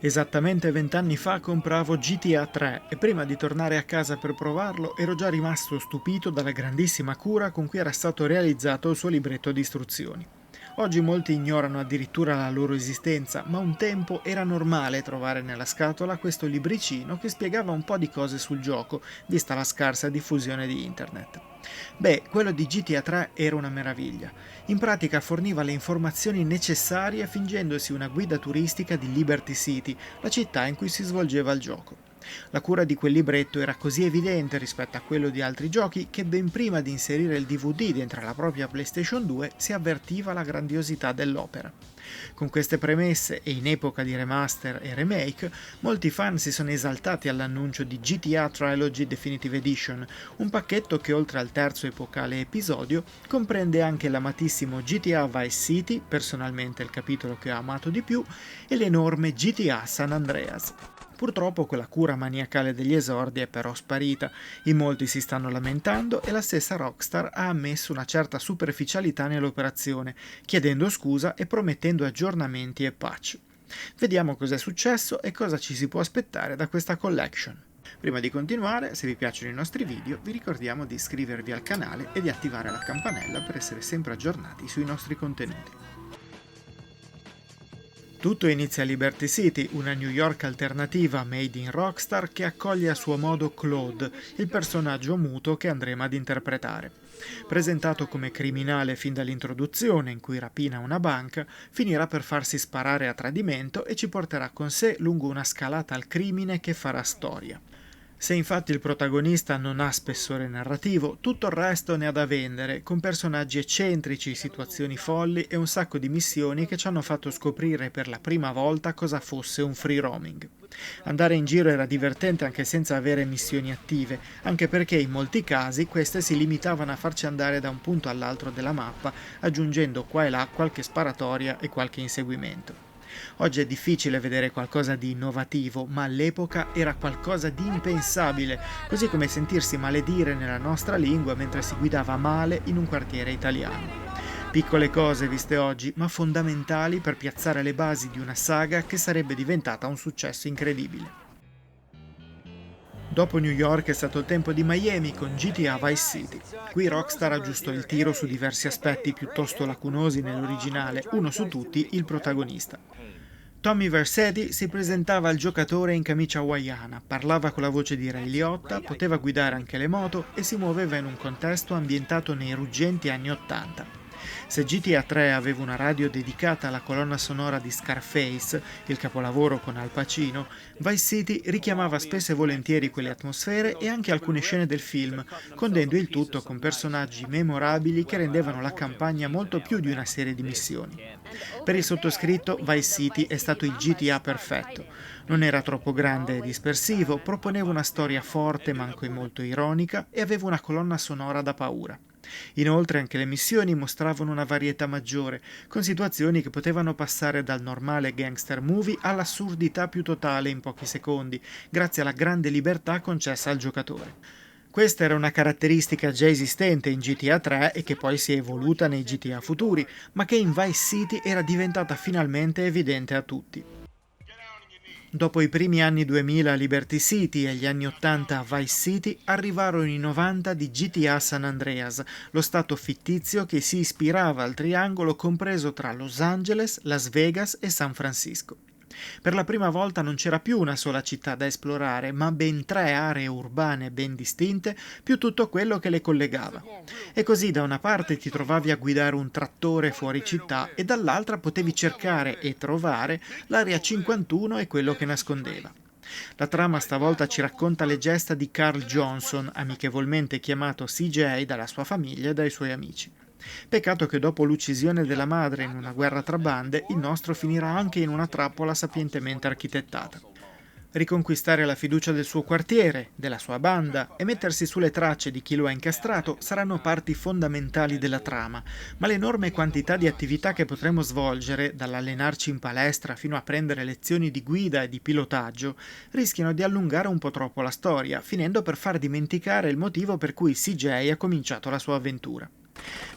Esattamente 20 anni fa compravo GTA 3 e prima di tornare a casa per provarlo ero già rimasto stupito dalla grandissima cura con cui era stato realizzato il suo libretto di istruzioni. Oggi molti ignorano addirittura la loro esistenza, ma un tempo era normale trovare nella scatola questo libricino che spiegava un po' di cose sul gioco, vista la scarsa diffusione di internet. Beh, quello di GTA 3 era una meraviglia. In pratica forniva le informazioni necessarie fingendosi una guida turistica di Liberty City, la città in cui si svolgeva il gioco. La cura di quel libretto era così evidente rispetto a quello di altri giochi che ben prima di inserire il DVD dentro la propria PlayStation 2 si avvertiva la grandiosità dell'opera. Con queste premesse e in epoca di remaster e remake, molti fan si sono esaltati all'annuncio di GTA Trilogy Definitive Edition, un pacchetto che oltre al terzo epocale episodio comprende anche l'amatissimo GTA Vice City, personalmente il capitolo che ho amato di più, e l'enorme GTA San Andreas. Purtroppo quella cura maniacale degli esordi è però sparita, in molti si stanno lamentando e la stessa Rockstar ha ammesso una certa superficialità nell'operazione, chiedendo scusa e promettendo aggiornamenti e patch. Vediamo cos'è successo e cosa ci si può aspettare da questa collection. Prima di continuare, se vi piacciono i nostri video, vi ricordiamo di iscrivervi al canale e di attivare la campanella per essere sempre aggiornati sui nostri contenuti. Tutto inizia a Liberty City, una New York alternativa made in Rockstar che accoglie a suo modo Claude, il personaggio muto che andremo ad interpretare. Presentato come criminale fin dall'introduzione in cui rapina una banca, finirà per farsi sparare a tradimento e ci porterà con sé lungo una scalata al crimine che farà storia. Se infatti il protagonista non ha spessore narrativo, tutto il resto ne ha da vendere, con personaggi eccentrici, situazioni folli e un sacco di missioni che ci hanno fatto scoprire per la prima volta cosa fosse un free roaming. Andare in giro era divertente anche senza avere missioni attive, anche perché in molti casi queste si limitavano a farci andare da un punto all'altro della mappa, aggiungendo qua e là qualche sparatoria e qualche inseguimento. Oggi è difficile vedere qualcosa di innovativo, ma all'epoca era qualcosa di impensabile, così come sentirsi maledire nella nostra lingua mentre si guidava male in un quartiere italiano. Piccole cose viste oggi, ma fondamentali per piazzare le basi di una saga che sarebbe diventata un successo incredibile. Dopo New York è stato il tempo di Miami con GTA Vice City. Qui Rockstar aggiustò il tiro su diversi aspetti piuttosto lacunosi nell'originale, uno su tutti il protagonista. Tommy Vercetti si presentava al giocatore in camicia hawaiana, parlava con la voce di Ray Liotta, poteva guidare anche le moto e si muoveva in un contesto ambientato nei ruggenti anni '80. Se GTA 3 aveva una radio dedicata alla colonna sonora di Scarface, il capolavoro con Al Pacino, Vice City richiamava spesso e volentieri quelle atmosfere e anche alcune scene del film, condendo il tutto con personaggi memorabili che rendevano la campagna molto più di una serie di missioni. Per il sottoscritto, Vice City è stato il GTA perfetto. Non era troppo grande e dispersivo, proponeva una storia forte ma anche molto ironica e aveva una colonna sonora da paura. Inoltre anche le missioni mostravano una varietà maggiore, con situazioni che potevano passare dal normale gangster movie all'assurdità più totale in pochi secondi, grazie alla grande libertà concessa al giocatore. Questa era una caratteristica già esistente in GTA 3 e che poi si è evoluta nei GTA futuri, ma che in Vice City era diventata finalmente evidente a tutti. Dopo i primi anni 2000 a Liberty City e gli anni 80 a Vice City, arrivarono i 90 di GTA San Andreas, lo stato fittizio che si ispirava al triangolo compreso tra Los Angeles, Las Vegas e San Francisco. Per la prima volta non c'era più una sola città da esplorare, ma ben 3 aree urbane ben distinte, più tutto quello che le collegava. E così da una parte ti trovavi a guidare un trattore fuori città e dall'altra potevi cercare e trovare l'area 51 e quello che nascondeva. La trama stavolta ci racconta le gesta di Carl Johnson, amichevolmente chiamato CJ dalla sua famiglia e dai suoi amici. Peccato che dopo l'uccisione della madre in una guerra tra bande, il nostro finirà anche in una trappola sapientemente architettata. Riconquistare la fiducia del suo quartiere, della sua banda e mettersi sulle tracce di chi lo ha incastrato saranno parti fondamentali della trama, ma l'enorme quantità di attività che potremo svolgere, dall'allenarci in palestra fino a prendere lezioni di guida e di pilotaggio, rischiano di allungare un po' troppo la storia, finendo per far dimenticare il motivo per cui CJ ha cominciato la sua avventura.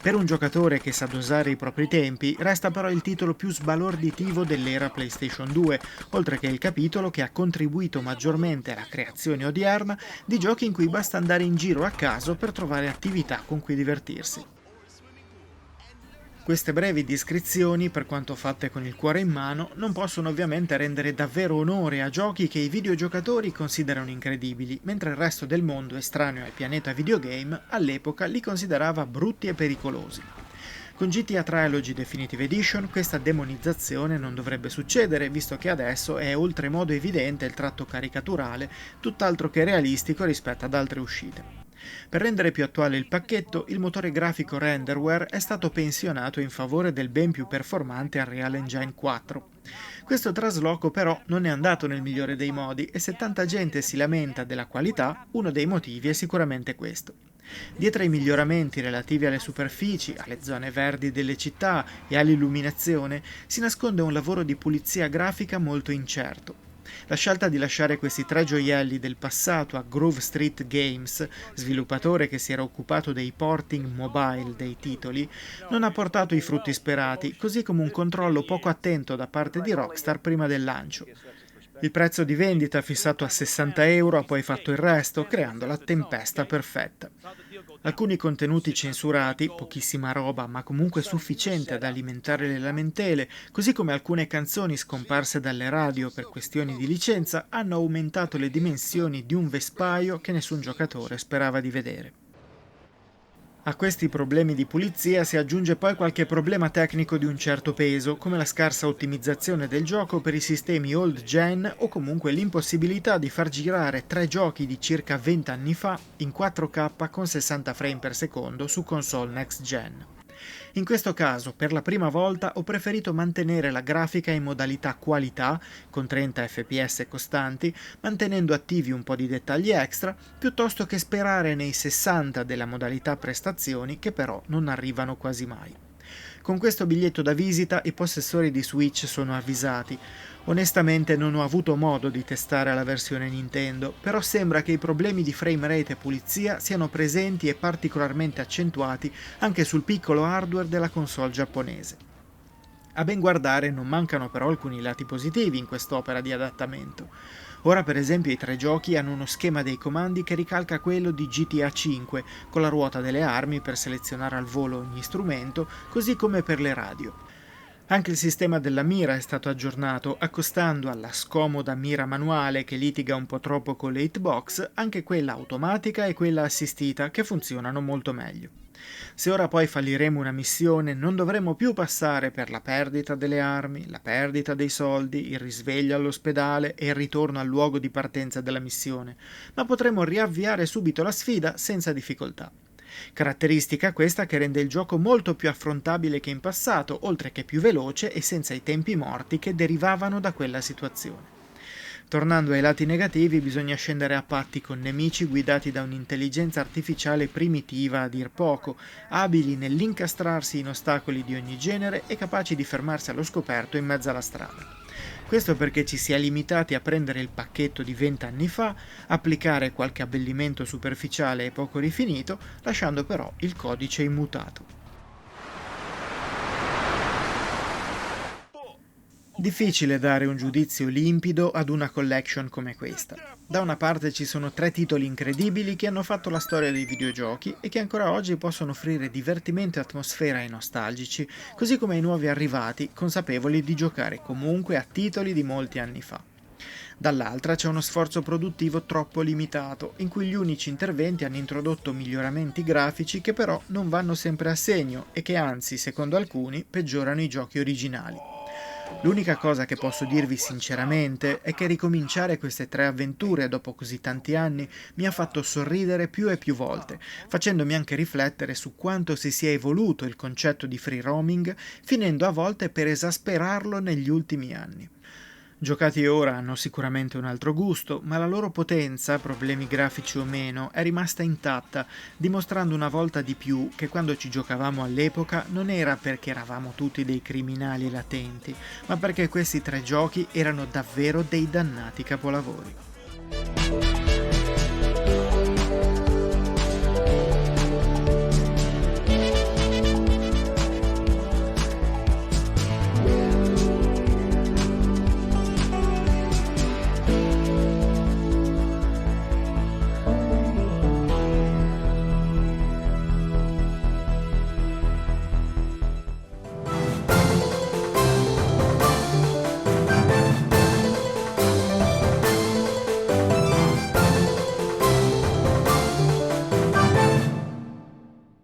Per un giocatore che sa dosare i propri tempi, resta però il titolo più sbalorditivo dell'era PlayStation 2, oltre che il capitolo che ha contribuito maggiormente alla creazione odierna di giochi in cui basta andare in giro a caso per trovare attività con cui divertirsi. Queste brevi descrizioni, per quanto fatte con il cuore in mano, non possono ovviamente rendere davvero onore a giochi che i videogiocatori considerano incredibili, mentre il resto del mondo estraneo al pianeta videogame all'epoca li considerava brutti e pericolosi. Con GTA Trilogy Definitive Edition questa demonizzazione non dovrebbe succedere, visto che adesso è oltremodo evidente il tratto caricaturale, tutt'altro che realistico rispetto ad altre uscite. Per rendere più attuale il pacchetto, il motore grafico Renderware è stato pensionato in favore del ben più performante Unreal Engine 4. Questo trasloco però non è andato nel migliore dei modi e se tanta gente si lamenta della qualità, uno dei motivi è sicuramente questo. Dietro ai miglioramenti relativi alle superfici, alle zone verdi delle città e all'illuminazione si nasconde un lavoro di pulizia grafica molto incerto. La scelta di lasciare questi tre gioielli del passato a Grove Street Games, sviluppatore che si era occupato dei porting mobile dei titoli, non ha portato i frutti sperati, così come un controllo poco attento da parte di Rockstar prima del lancio. Il prezzo di vendita fissato a €60 ha poi fatto il resto, creando la tempesta perfetta. Alcuni contenuti censurati, pochissima roba ma comunque sufficiente ad alimentare le lamentele, così come alcune canzoni scomparse dalle radio per questioni di licenza, hanno aumentato le dimensioni di un vespaio che nessun giocatore sperava di vedere. A questi problemi di pulizia si aggiunge poi qualche problema tecnico di un certo peso, come la scarsa ottimizzazione del gioco per i sistemi old gen o comunque l'impossibilità di far girare tre giochi di circa 20 anni fa in 4K con 60 frame per secondo su console next gen. In questo caso, per la prima volta, ho preferito mantenere la grafica in modalità qualità, con 30 fps costanti, mantenendo attivi un po' di dettagli extra, piuttosto che sperare nei 60 della modalità prestazioni, che però non arrivano quasi mai. Con questo biglietto da visita i possessori di Switch sono avvisati. Onestamente non ho avuto modo di testare la versione Nintendo, però sembra che i problemi di frame rate e pulizia siano presenti e particolarmente accentuati anche sul piccolo hardware della console giapponese. A ben guardare non mancano però alcuni lati positivi in quest'opera di adattamento. Ora per esempio i tre giochi hanno uno schema dei comandi che ricalca quello di GTA V, con la ruota delle armi per selezionare al volo ogni strumento, così come per le radio. Anche il sistema della mira è stato aggiornato, accostando alla scomoda mira manuale che litiga un po' troppo con le hitbox anche quella automatica e quella assistita che funzionano molto meglio. Se ora poi falliremo una missione non dovremo più passare per la perdita delle armi, la perdita dei soldi, il risveglio all'ospedale e il ritorno al luogo di partenza della missione, ma potremo riavviare subito la sfida senza difficoltà. Caratteristica questa che rende il gioco molto più affrontabile che in passato, oltre che più veloce e senza i tempi morti che derivavano da quella situazione. Tornando ai lati negativi, bisogna scendere a patti con nemici guidati da un'intelligenza artificiale primitiva a dir poco, abili nell'incastrarsi in ostacoli di ogni genere e capaci di fermarsi allo scoperto in mezzo alla strada. Questo perché ci si è limitati a prendere il pacchetto di 20 anni fa, applicare qualche abbellimento superficiale e poco rifinito, lasciando però il codice immutato. Difficile dare un giudizio limpido ad una collection come questa. Da una parte ci sono tre titoli incredibili che hanno fatto la storia dei videogiochi e che ancora oggi possono offrire divertimento e atmosfera ai nostalgici, così come ai nuovi arrivati, consapevoli di giocare comunque a titoli di molti anni fa. Dall'altra c'è uno sforzo produttivo troppo limitato, in cui gli unici interventi hanno introdotto miglioramenti grafici che però non vanno sempre a segno e che anzi, secondo alcuni, peggiorano i giochi originali. L'unica cosa che posso dirvi sinceramente è che ricominciare queste tre avventure dopo così tanti anni mi ha fatto sorridere più e più volte, facendomi anche riflettere su quanto si sia evoluto il concetto di free roaming, finendo a volte per esasperarlo negli ultimi anni. Giocati ora hanno sicuramente un altro gusto, ma la loro potenza, problemi grafici o meno, è rimasta intatta, dimostrando una volta di più che quando ci giocavamo all'epoca non era perché eravamo tutti dei criminali latenti, ma perché questi tre giochi erano davvero dei dannati capolavori.